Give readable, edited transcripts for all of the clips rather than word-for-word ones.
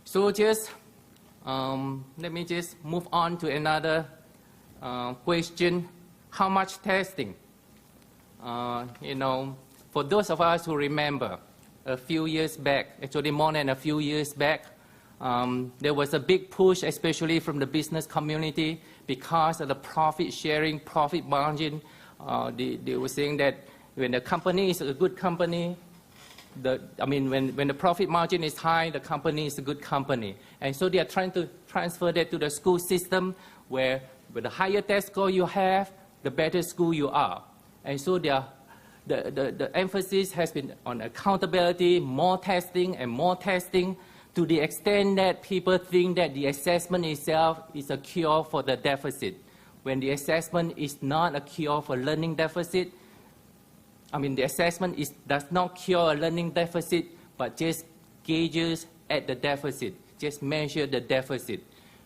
So just let me just move on to another question. How much testing? For those of us who remember, a few years back, actually more than a few years back, there was a big push, especially from the business community, because of the profit sharing, profit margin. They were saying that when the company is a good company, when the profit margin is high, the company is a good company. And so they are trying to transfer that to the school system, where with the higher test score you have, the better school you are. And so the emphasis has been on accountability, more testing and more testing, to the extent that people think that the assessment itself is a cure for the deficit, when the assessment is not a cure for learning deficit. The assessment does not cure a learning deficit, but just gauges at the deficit, just measure the deficit.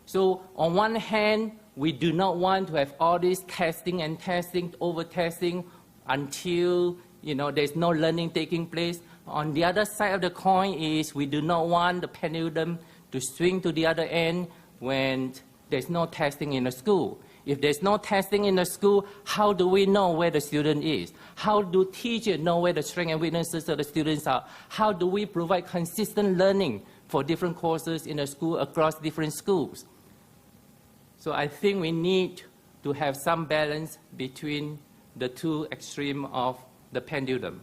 So on one hand, we do not want to have all this testing and testing, over-testing, until there's no learning taking place. On the other side of the coin is we do not want the pendulum to swing to the other end when there's no testing in the school. If there's no testing in the school, how do we know where the student is? How do teachers know where the strengths and weaknesses of the students are? How do we provide consistent learning for different courses in the school across different schools? So I think we need to have some balance between the two extremes of the pendulum.